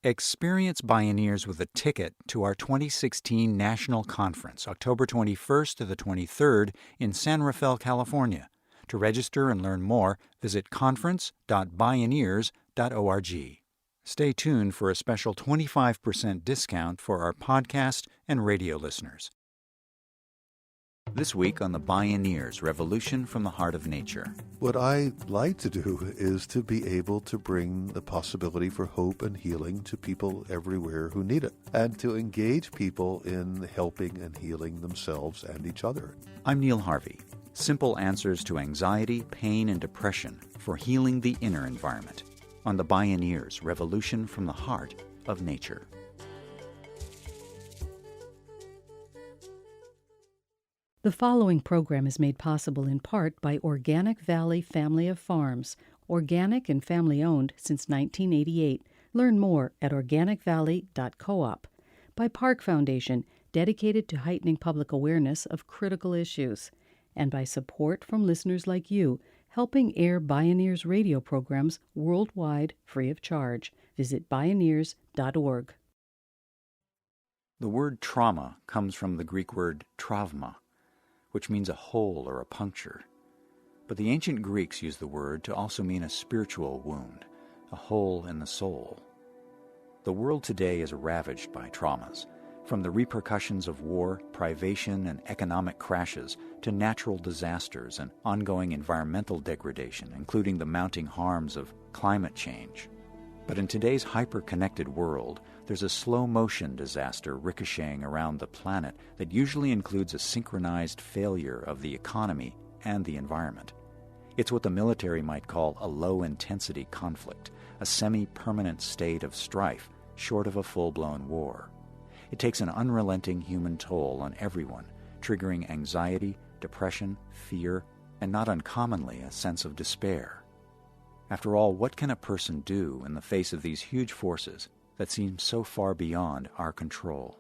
Experience Bioneers with a ticket to our 2016 National Conference, October 21st to the 23rd in San Rafael, California. To register and learn more, visit conference.bioneers.org. Stay tuned for a special 25% discount for our podcast and radio listeners. This week on the Bioneers, Revolution from the Heart of Nature. What I like to do is to be able to bring the possibility for hope and healing to people everywhere who need it, and to engage people in helping and healing themselves and each other. I'm Neil Harvey. Simple answers to anxiety, pain, and depression for healing the inner environment on the Bioneers, Revolution from the Heart of Nature. The following program is made possible in part by Organic Valley Family of Farms, organic and family-owned since 1988. Learn more at organicvalley.coop. By Park Foundation, dedicated to heightening public awareness of critical issues. And by support from listeners like you, helping air Bioneers radio programs worldwide free of charge. Visit Bioneers.org. The word trauma comes from the Greek word trauma, which means a hole or a puncture. But the ancient Greeks used the word to also mean a spiritual wound, a hole in the soul. The world today is ravaged by traumas, from the repercussions of war, privation, and economic crashes to natural disasters and ongoing environmental degradation, including the mounting harms of climate change. But in today's hyper-connected world, there's a slow-motion disaster ricocheting around the planet that usually includes a synchronized failure of the economy and the environment. It's what the military might call a low-intensity conflict, a semi-permanent state of strife, short of a full-blown war. It takes an unrelenting human toll on everyone, triggering anxiety, depression, fear, and not uncommonly a sense of despair. After all, what can a person do in the face of these huge forces that seem so far beyond our control?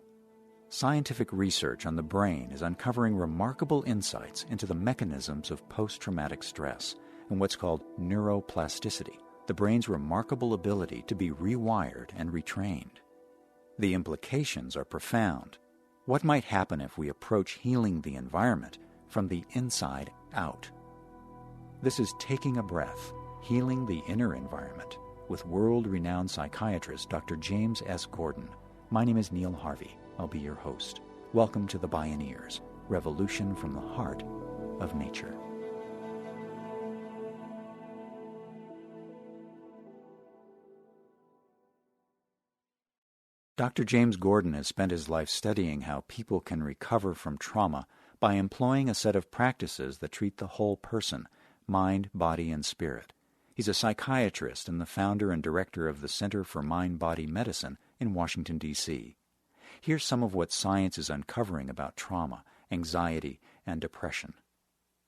Scientific research on the brain is uncovering remarkable insights into the mechanisms of post-traumatic stress and what's called neuroplasticity, the brain's remarkable ability to be rewired and retrained. The implications are profound. What might happen if we approach healing the environment from the inside out? This is Taking a Breath, Healing the Inner Environment, with world-renowned psychiatrist Dr. James S. Gordon. My name is Neil Harvey. I'll be your host. Welcome to the Bioneers, Revolution from the Heart of Nature. Dr. James Gordon has spent his life studying how people can recover from trauma by employing a set of practices that treat the whole person, mind, body, and spirit. He's a psychiatrist and the founder and director of the Center for Mind-Body Medicine in Washington, D.C. Here's some of what science is uncovering about trauma, anxiety, and depression.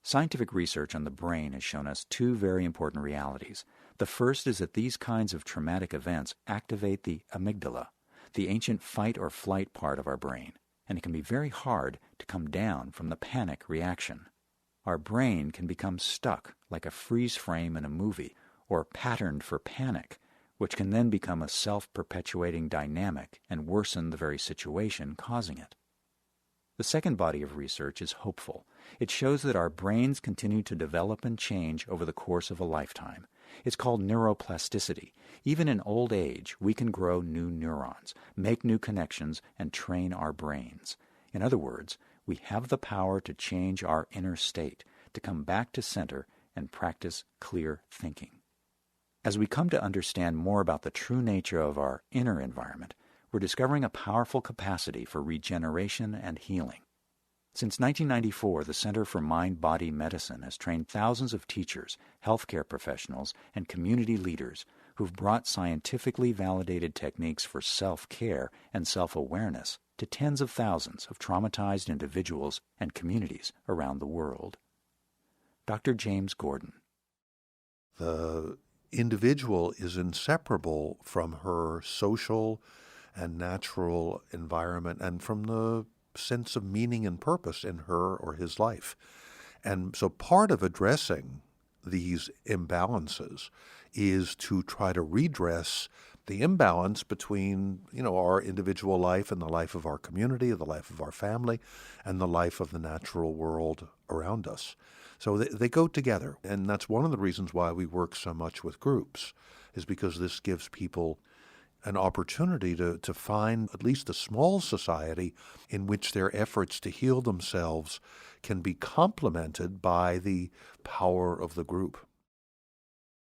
Scientific research on the brain has shown us two very important realities. The first is that these kinds of traumatic events activate the amygdala, the ancient fight-or-flight part of our brain, and it can be very hard to come down from the panic reaction. Our brain can become stuck like a freeze frame in a movie, or patterned for panic, which can then become a self-perpetuating dynamic and worsen the very situation causing it. The second body of research is hopeful. It shows that our brains continue to develop and change over the course of a lifetime. It's called neuroplasticity. Even in old age, we can grow new neurons, make new connections, and train our brains. In other words, we have the power to change our inner state, to come back to center and practice clear thinking. As we come to understand more about the true nature of our inner environment, we're discovering a powerful capacity for regeneration and healing. Since 1994, the Center for Mind-Body Medicine has trained thousands of teachers, healthcare professionals, and community leaders who've brought scientifically validated techniques for self-care and self-awareness to tens of thousands of traumatized individuals and communities around the world. Dr. James Gordon. The individual is inseparable from her social and natural environment and from the sense of meaning and purpose in her or his life. And so part of addressing these imbalances is to try to redress the imbalance between, our individual life and the life of our community, the life of our family, and the life of the natural world around us. So they go together, and that's one of the reasons why we work so much with groups, is because this gives people an opportunity to find at least a small society in which their efforts to heal themselves can be complemented by the power of the group.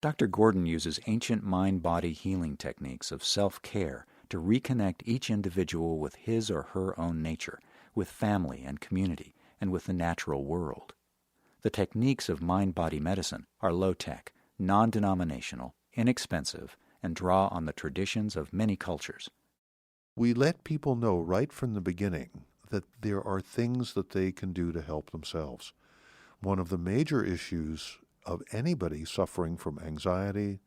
Dr. Gordon uses ancient mind-body healing techniques of self-care to reconnect each individual with his or her own nature, with family and community, and with the natural world. The techniques of mind-body medicine are low-tech, non-denominational, inexpensive, and draw on the traditions of many cultures. We let people know right from the beginning that there are things that they can do to help themselves. One of the major issues of anybody suffering from anxiety,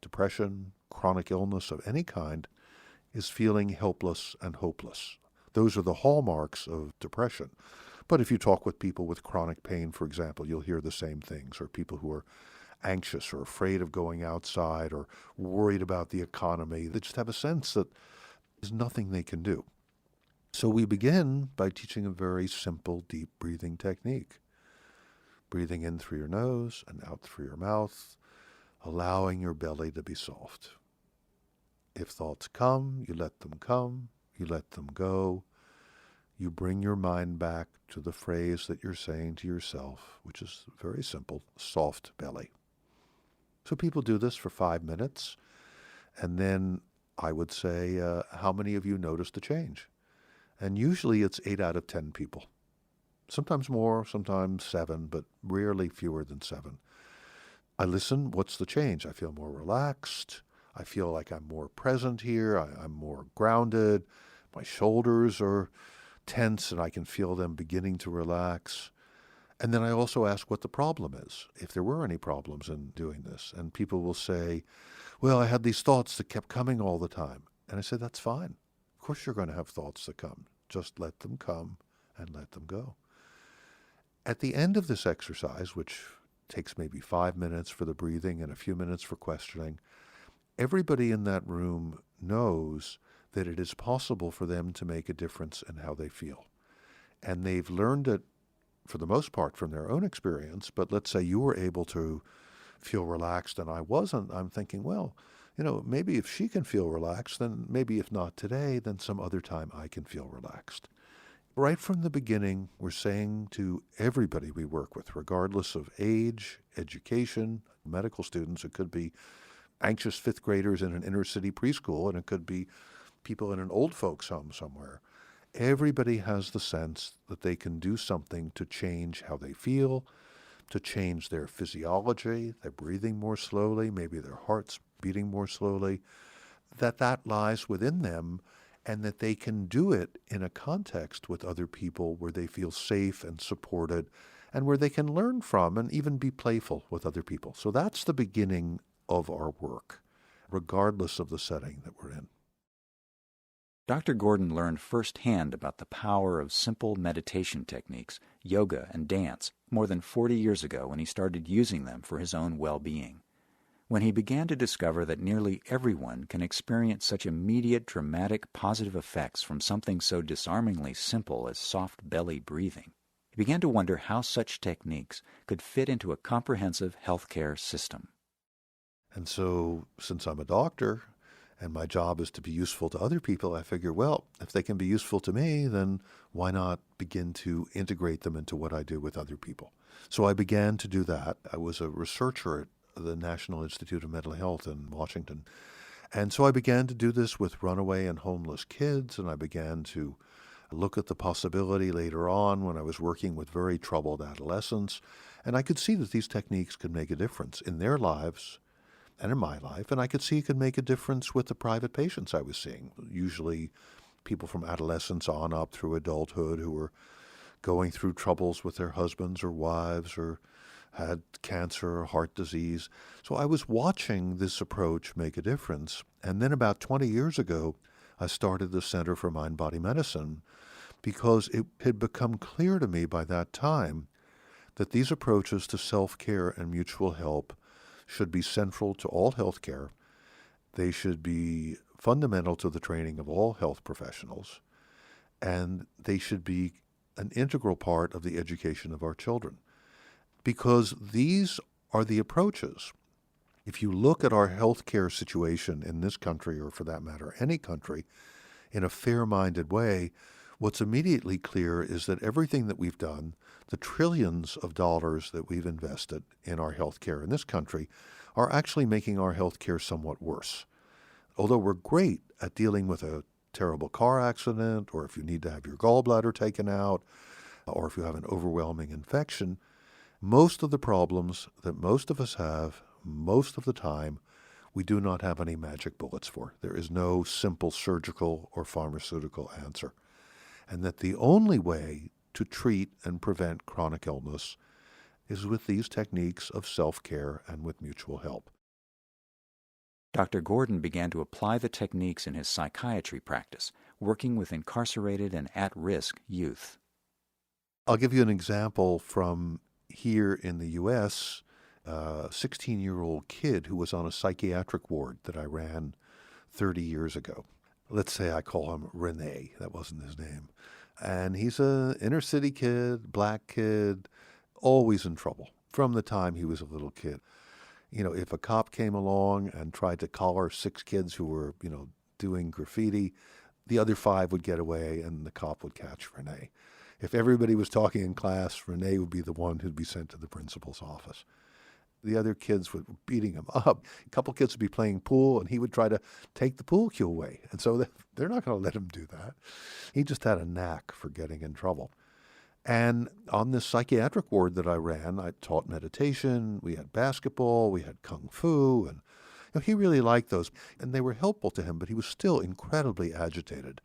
depression, chronic illness of any kind is feeling helpless and hopeless. Those are the hallmarks of depression. But if you talk with people with chronic pain, for example, you'll hear the same things, or people who are anxious or afraid of going outside or worried about the economy. They just have a sense that there's nothing they can do. So we begin by teaching a very simple, deep breathing technique. Breathing in through your nose and out through your mouth, allowing your belly to be soft. If thoughts come, you let them come, you let them go. You bring your mind back to the phrase that you're saying to yourself, which is very simple, soft belly. So people do this for 5 minutes, and then I would say, how many of you noticed a change? And usually it's 8 out of 10 people. Sometimes more, sometimes 7, but rarely fewer than 7. I listen, what's the change? I feel more relaxed. I feel like I'm more present here. I'm more grounded. My shoulders are tense and I can feel them beginning to relax. And then I also ask what the problem is, if there were any problems in doing this. And people will say, well, I had these thoughts that kept coming all the time. And I say, that's fine. Of course you're going to have thoughts that come. Just let them come and let them go. At the end of this exercise, which takes maybe 5 minutes for the breathing and a few minutes for questioning, everybody in that room knows that it is possible for them to make a difference in how they feel. And they've learned it, for the most part, from their own experience. But let's say you were able to feel relaxed and I wasn't. I'm thinking, well, maybe if she can feel relaxed, then maybe if not today, then some other time I can feel relaxed. Right from the beginning, we're saying to everybody we work with, regardless of age, education, medical students, it could be anxious fifth graders in an inner city preschool, and it could be people in an old folks home somewhere. Everybody has the sense that they can do something to change how they feel, to change their physiology, their breathing more slowly, maybe their heart's beating more slowly, that lies within them, and that they can do it in a context with other people where they feel safe and supported and where they can learn from and even be playful with other people. So that's the beginning of our work, regardless of the setting that we're in. Dr. Gordon learned firsthand about the power of simple meditation techniques, yoga and dance, more than 40 years ago when he started using them for his own well-being. When he began to discover that nearly everyone can experience such immediate, dramatic, positive effects from something so disarmingly simple as soft belly breathing, he began to wonder how such techniques could fit into a comprehensive healthcare system. And so, since I'm a doctor and my job is to be useful to other people, I figure, well, if they can be useful to me, then why not begin to integrate them into what I do with other people? So I began to do that. I was a researcher at the National Institute of Mental Health in Washington. And so I began to do this with runaway and homeless kids, and I began to look at the possibility later on when I was working with very troubled adolescents, and I could see that these techniques could make a difference in their lives and in my life, and I could see it could make a difference with the private patients I was seeing, usually people from adolescence on up through adulthood who were going through troubles with their husbands or wives or had cancer or heart disease. So I was watching this approach make a difference. And then about 20 years ago, I started the Center for Mind-Body Medicine because it had become clear to me by that time that these approaches to self-care and mutual help should be central to all healthcare They should be fundamental to the training of all health professionals, and they should be an integral part of the education of our children. Because these are the approaches. If you look at our healthcare situation in this country, or for that matter, any country, in a fair-minded way, what's immediately clear is that everything that we've done, the trillions of dollars that we've invested in our healthcare in this country, are actually making our healthcare somewhat worse. Although we're great at dealing with a terrible car accident, or if you need to have your gallbladder taken out, or if you have an overwhelming infection, most of the problems that most of us have, most of the time, we do not have any magic bullets for. There is no simple surgical or pharmaceutical answer. And that the only way to treat and prevent chronic illness is with these techniques of self-care and with mutual help. Dr. Gordon began to apply the techniques in his psychiatry practice, working with incarcerated and at-risk youth. I'll give you an example from here in the U.S., a 16-year-old kid who was on a psychiatric ward that I ran 30 years ago. Let's say I call him Rene. That wasn't his name. And he's an inner-city kid, black kid, always in trouble from the time he was a little kid. You know, if a cop came along and tried to collar 6 kids who were, doing graffiti, the other 5 would get away and the cop would catch Rene. If everybody was talking in class, Rene would be the one who'd be sent to the principal's office. The other kids were beating him up. A couple kids would be playing pool, and he would try to take the pool cue away. And so they're not going to let him do that. He just had a knack for getting in trouble. And on this psychiatric ward that I ran, I taught meditation, we had basketball, we had kung fu, and he really liked those. And they were helpful to him, but he was still incredibly agitated.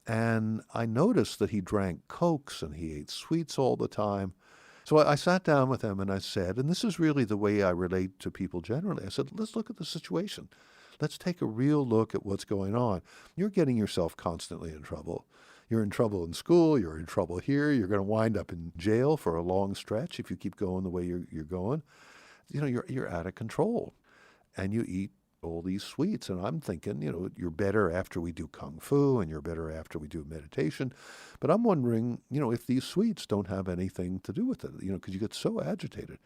And I noticed that he drank Cokes and he ate sweets all the time. So I sat down with him and I said, and this is really the way I relate to people generally, I said, let's look at the situation. Let's take a real look at what's going on. You're getting yourself constantly in trouble. You're in trouble in school. You're in trouble here. You're going to wind up in jail for a long stretch if you keep going the way you're going. You're out of control. And you eat all these sweets. And I'm thinking, you're better after we do kung fu and you're better after we do meditation. But I'm wondering, if these sweets don't have anything to do with it, because you get so agitated.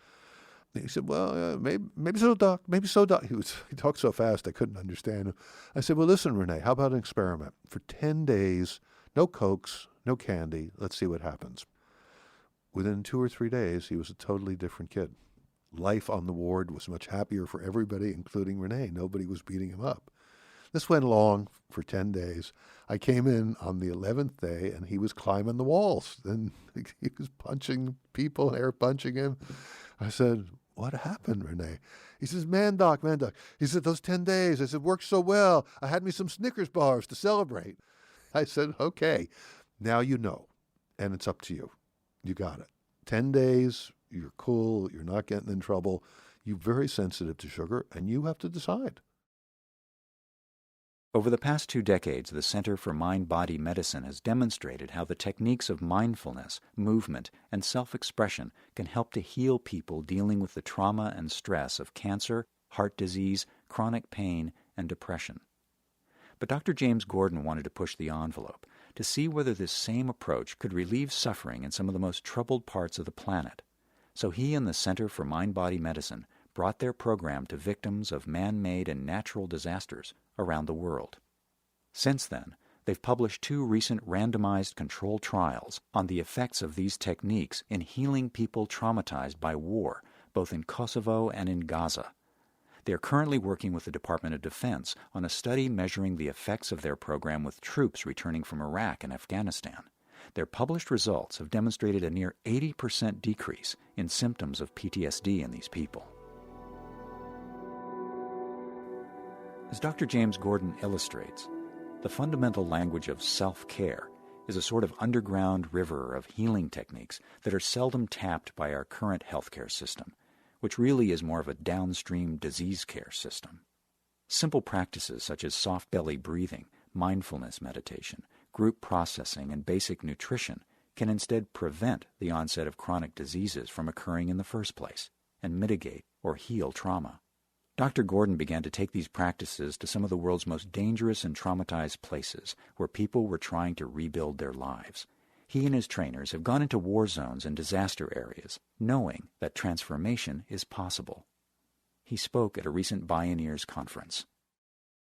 And he said, well, maybe so, doc. Maybe so, doc. He talked so fast I couldn't understand him. I said, well, listen, Rene, how about an experiment? For 10 days, no Cokes, no candy. Let's see what happens. Within 2 or 3 days, he was a totally different kid. Life on the ward was much happier for everybody, including Rene. Nobody was beating him up. This went along for 10 days. I came in on the 11th day, and he was climbing the walls. And he was punching people, air punching him. I said, what happened, Rene? He says, man, doc. He said, those 10 days. I said, worked so well. I had me some Snickers bars to celebrate. I said, okay, now you know, and it's up to you. You got it. 10 days. You're cool, you're not getting in trouble, you're very sensitive to sugar, and you have to decide. Over the past 2 decades, the Center for Mind-Body Medicine has demonstrated how the techniques of mindfulness, movement, and self-expression can help to heal people dealing with the trauma and stress of cancer, heart disease, chronic pain, and depression. But Dr. James Gordon wanted to push the envelope to see whether this same approach could relieve suffering in some of the most troubled parts of the planet. So he and the Center for Mind-Body Medicine brought their program to victims of man-made and natural disasters around the world. Since then, they've published 2 recent randomized controlled trials on the effects of these techniques in healing people traumatized by war, both in Kosovo and in Gaza. They are currently working with the Department of Defense on a study measuring the effects of their program with troops returning from Iraq and Afghanistan. Their published results have demonstrated a near 80% decrease in symptoms of PTSD in these people. As Dr. James Gordon illustrates, the fundamental language of self-care is a sort of underground river of healing techniques that are seldom tapped by our current healthcare system, which really is more of a downstream disease care system. Simple practices such as soft belly breathing, mindfulness meditation, group processing, and basic nutrition can instead prevent the onset of chronic diseases from occurring in the first place and mitigate or heal trauma. Dr. Gordon began to take these practices to some of the world's most dangerous and traumatized places where people were trying to rebuild their lives. He and his trainers have gone into war zones and disaster areas, knowing that transformation is possible. He spoke at a recent Bioneers conference.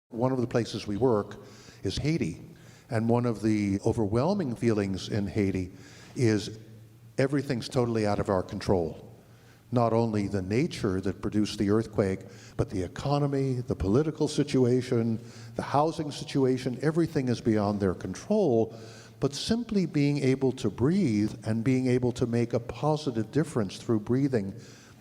One of the places we work is Haiti, and one of the overwhelming feelings in Haiti is everything's totally out of our control. Not only the nature that produced the earthquake, but the economy, the political situation, the housing situation, everything is beyond their control. But simply being able to breathe and being able to make a positive difference through breathing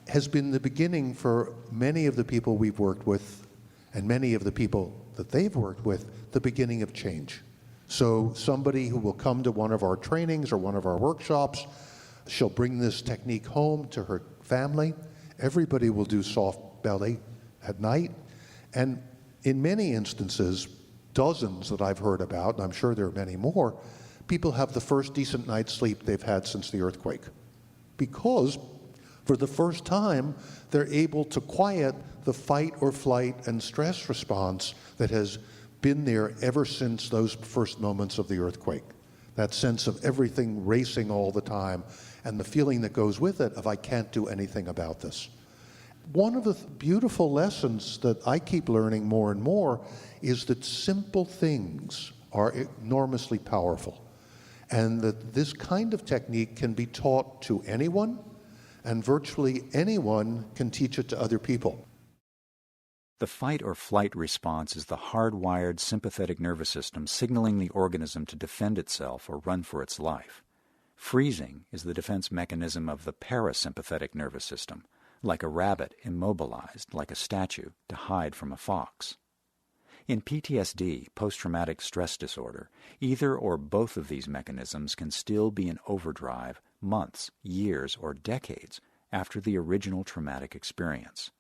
has been the beginning for many of the people we've worked with and many of the people that they've worked with, the beginning of change. So somebody who will come to one of our trainings or one of our workshops, she'll bring this technique home to her family. Everybody will do soft belly at night. And in many instances, dozens that I've heard about, and I'm sure there are many more, people have the first decent night's sleep they've had since the earthquake. Because for the first time, they're able to quiet the fight or flight and stress response that has been there ever since those first moments of the earthquake. That sense of everything racing all the time and the feeling that goes with it of I can't do anything about this. One of the beautiful lessons that I keep learning more and more is that simple things are enormously powerful, and that this kind of technique can be taught to anyone, and virtually anyone can teach it to other people. The fight or flight response is the hardwired sympathetic nervous system signaling the organism to defend itself or run for its life. Freezing is the defense mechanism of the parasympathetic nervous system, like a rabbit immobilized like a statue to hide from a fox. In PTSD, post-traumatic stress disorder, either or both of these mechanisms can still be in overdrive months, years, or decades after the original traumatic experience.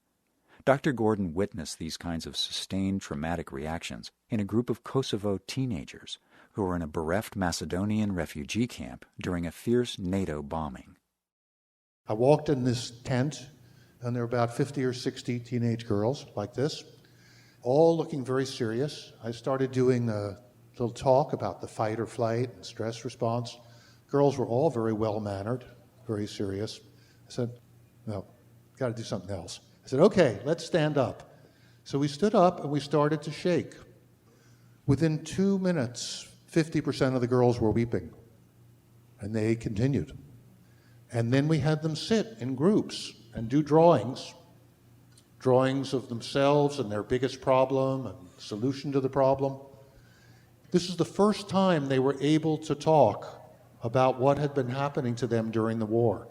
Dr. Gordon witnessed these kinds of sustained traumatic reactions in a group of Kosovo teenagers who were in a bereft Macedonian refugee camp during a fierce NATO bombing. I walked in this tent, and there were about 50 or 60 teenage girls like this, all looking very serious. I started doing a little talk about the fight or flight and stress response. Girls were all very well-mannered, very serious. I said, no, got to do something else. I said, okay, let's stand up. So we stood up and we started to shake. Within 2 minutes, 50% of the girls were weeping, and they continued. And then we had them sit in groups and do drawings of themselves and their biggest problem and solution to the problem. This is the first time they were able to talk about what had been happening to them during the war.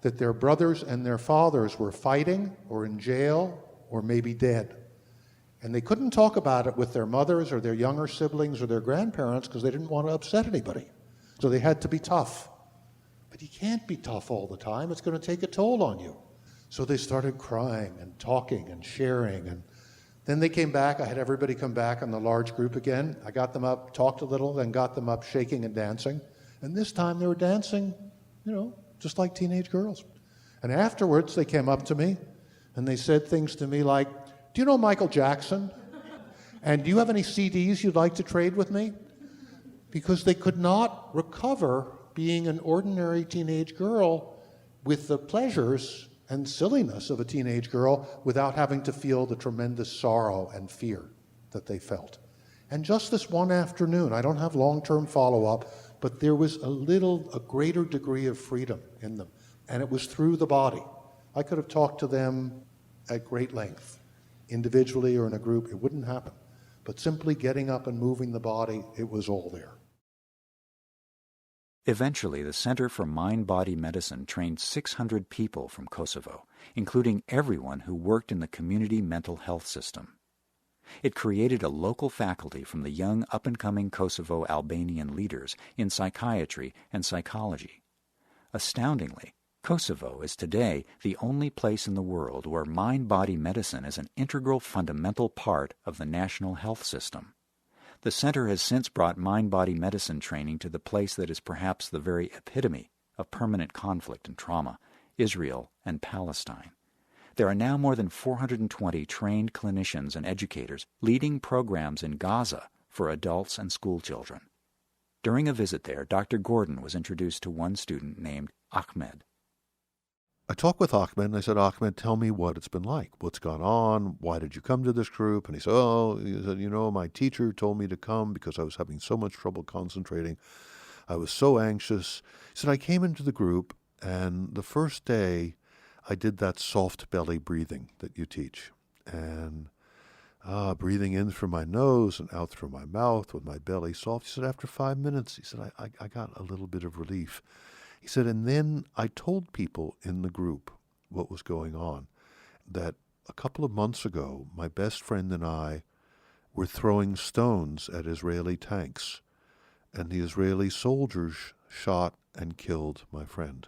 That their brothers and their fathers were fighting or in jail or maybe dead. And they couldn't talk about it with their mothers or their younger siblings or their grandparents because they didn't want to upset anybody. So they had to be tough. But you can't be tough all the time. It's going to take a toll on you. So they started crying and talking and sharing. And then they came back. I had everybody come back in the large group again. I got them up, talked a little, then got them up shaking and dancing. And this time they were dancing, just like teenage girls. And afterwards they came up to me and they said things to me like, do you know Michael Jackson? And do you have any CDs you'd like to trade with me? Because they could not recover being an ordinary teenage girl with the pleasures and silliness of a teenage girl without having to feel the tremendous sorrow and fear that they felt. And just this one afternoon, I don't have long-term follow-up, but there was a greater degree of freedom in them, and it was through the body. I could have talked to them at great length, individually or in a group. It wouldn't happen. But simply getting up and moving the body, it was all there. Eventually, the Center for Mind-Body Medicine trained 600 people from Kosovo, including everyone who worked in the community mental health system. It created a local faculty from the young up-and-coming Kosovo Albanian leaders in psychiatry and psychology. Astoundingly, Kosovo is today the only place in the world where mind-body medicine is an integral fundamental part of the national health system. The center has since brought mind-body medicine training to the place that is perhaps the very epitome of permanent conflict and trauma, Israel and Palestine. There are now more than 420 trained clinicians and educators leading programs in Gaza for adults and school children. During a visit there, Dr. Gordon was introduced to one student named Ahmed. I talked with Ahmed, and I said, Ahmed, tell me what it's been like. What's gone on? Why did you come to this group? And he said, my teacher told me to come because I was having so much trouble concentrating. I was so anxious. He said, I came into the group, and the first day I did that soft belly breathing that you teach. And breathing in through my nose and out through my mouth with my belly soft. He said, after 5 minutes, he said, I got a little bit of relief. He said, and then I told people in the group what was going on, that a couple of months ago, my best friend and I were throwing stones at Israeli tanks, and the Israeli soldiers shot and killed my friend.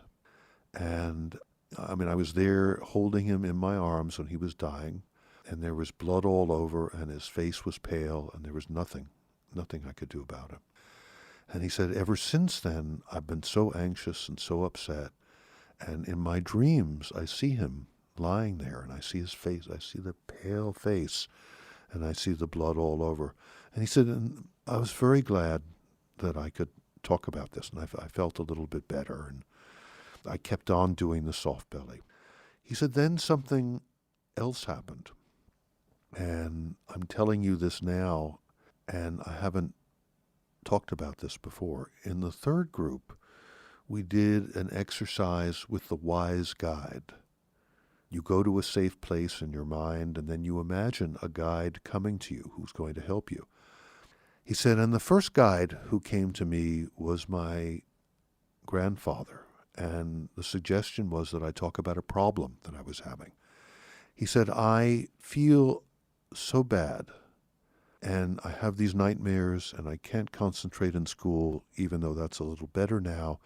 And I was there holding him in my arms when he was dying, and there was blood all over, and his face was pale, and there was nothing I could do about it. And he said, ever since then, I've been so anxious and so upset. And in my dreams, I see him lying there, and I see his face. I see the pale face, and I see the blood all over. And he said, and I was very glad that I could talk about this, and I felt a little bit better. And I kept on doing the soft belly. He said, then something else happened. And I'm telling you this now, and I haven't talked about this before. In the third group, we did an exercise with the wise guide. You go to a safe place in your mind, and then you imagine a guide coming to you who's going to help you. He said, and the first guide who came to me was my grandfather, and the suggestion was that I talk about a problem that I was having. He said, I feel so bad, and I have these nightmares, and I can't concentrate in school, even though that's a little better now.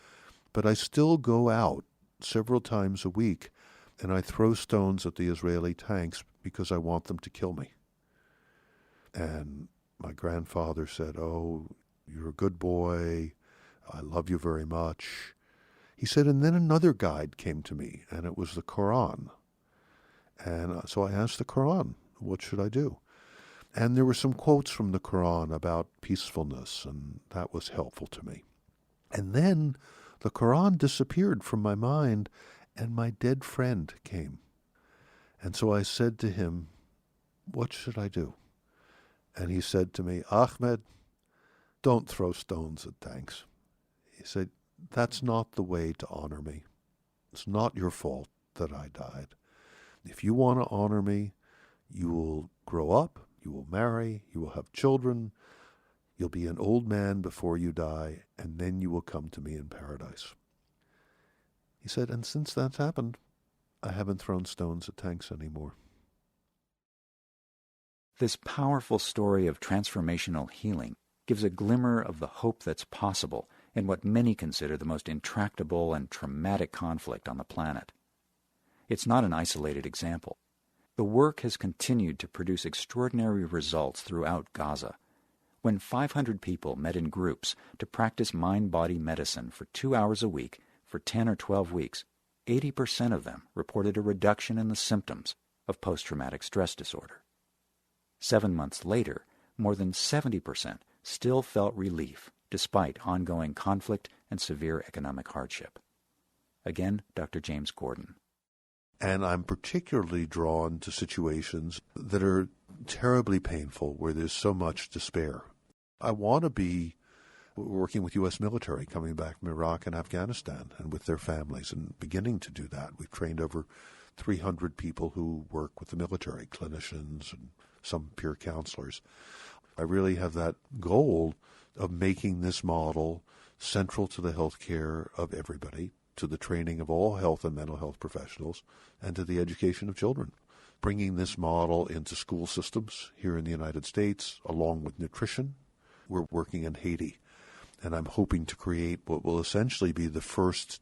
But I still go out several times a week, and I throw stones at the Israeli tanks because I want them to kill me. And my grandfather said, oh, you're a good boy. I love you very much. He said, and then another guide came to me, and it was the Quran. And so I asked the Quran, what should I do? And there were some quotes from the Quran about peacefulness, and that was helpful to me. And then the Quran disappeared from my mind, and my dead friend came. And so I said to him, what should I do? And he said to me, Ahmed, don't throw stones at tanks. He said, that's not the way to honor me. It's not your fault that I died. If you want to honor me, you will grow up, you will marry, you will have children, you'll be an old man before you die, and then you will come to me in paradise. He said, and since that's happened, I haven't thrown stones at tanks anymore. This powerful story of transformational healing gives a glimmer of the hope that's possible in what many consider the most intractable and traumatic conflict on the planet. It's not an isolated example. The work has continued to produce extraordinary results throughout Gaza. When 500 people met in groups to practice mind-body medicine for 2 hours a week for 10 or 12 weeks, 80% of them reported a reduction in the symptoms of post-traumatic stress disorder. 7 months later, more than 70% still felt relief despite ongoing conflict and severe economic hardship. Again, Dr. James Gordon. And I'm particularly drawn to situations that are terribly painful, where there's so much despair. I want to be working with U.S. military coming back from Iraq and Afghanistan and with their families, and beginning to do that. We've trained over 300 people who work with the military, clinicians and some peer counselors. I really have that goal of making this model central to the health care of everybody, to the training of all health and mental health professionals, and to the education of children. Bringing this model into school systems here in the United States, along with nutrition. We're working in Haiti, and I'm hoping to create what will essentially be the first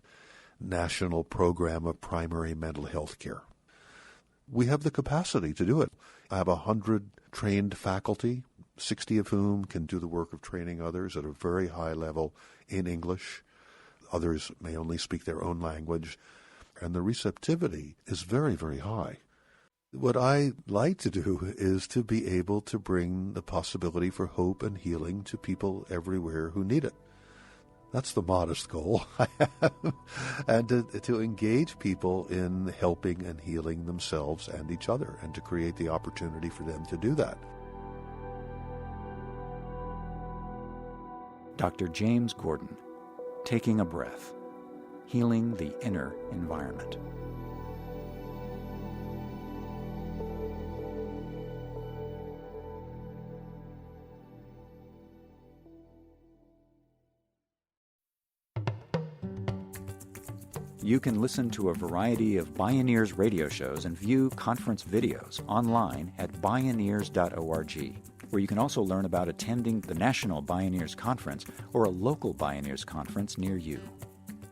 national program of primary mental health care. We have the capacity to do it. I have 100 trained faculty, 60 of whom can do the work of training others at a very high level in English. Others may only speak their own language. And the receptivity is very, very high. What I like to do is to be able to bring the possibility for hope and healing to people everywhere who need it. That's the modest goal I have, and to engage people in helping and healing themselves and each other, and to create the opportunity for them to do that. Dr. James Gordon, Taking a Breath, Healing the Inner Environment. You can listen to a variety of Bioneers radio shows and view conference videos online at bioneers.org, where you can also learn about attending the National Bioneers Conference or a local Bioneers Conference near you.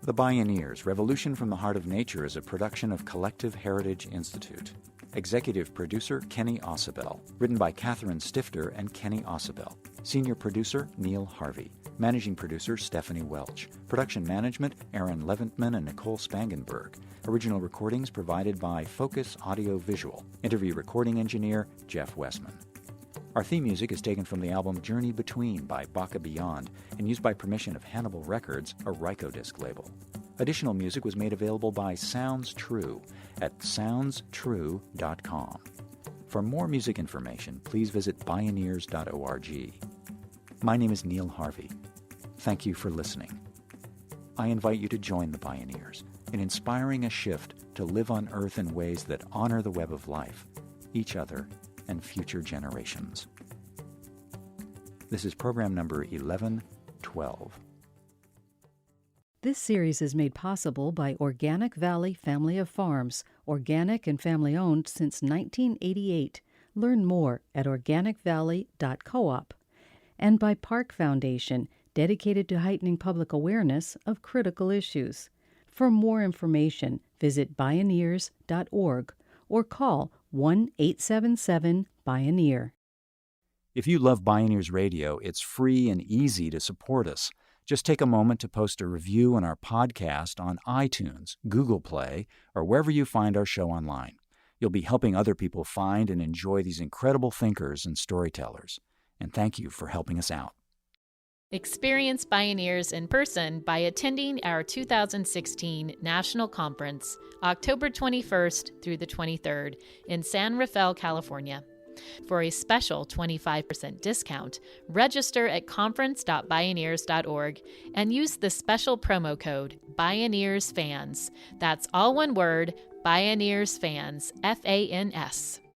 The Bioneers, Revolution from the Heart of Nature is a production of Collective Heritage Institute. Executive producer, Kenny Ausubel. Written by Catherine Stifter and Kenny Ausubel. Senior producer, Neil Harvey. Managing producer, Stephanie Welch. Production management, Aaron Leventman and Nicole Spangenberg. Original recordings provided by Focus Audio Visual. Interview recording engineer, Jeff Westman. Our theme music is taken from the album Journey Between by Baka Beyond and used by permission of Hannibal Records, a Rykodisc label. Additional music was made available by Sounds True at soundstrue.com. For more music information, please visit bioneers.org. My name is Neil Harvey. Thank you for listening. I invite you to join the Bioneers in inspiring a shift to live on Earth in ways that honor the web of life, each other, and future generations. This is program number 1112. This series is made possible by Organic Valley Family of Farms, organic and family-owned since 1988. Learn more at organicvalley.coop. And by Park Foundation, dedicated to heightening public awareness of critical issues. For more information, visit Bioneers.org or call 1-877-BIONEER. If you love Bioneers Radio, it's free and easy to support us. Just take a moment to post a review on our podcast on iTunes, Google Play, or wherever you find our show online. You'll be helping other people find and enjoy these incredible thinkers and storytellers. And thank you for helping us out. Experience Bioneers in person by attending our 2016 National Conference, October 21st through the 23rd in San Rafael, California. For a special 25% discount, register at conference.bioneers.org and use the special promo code BioneersFans. That's all one word, BioneersFans, FANS.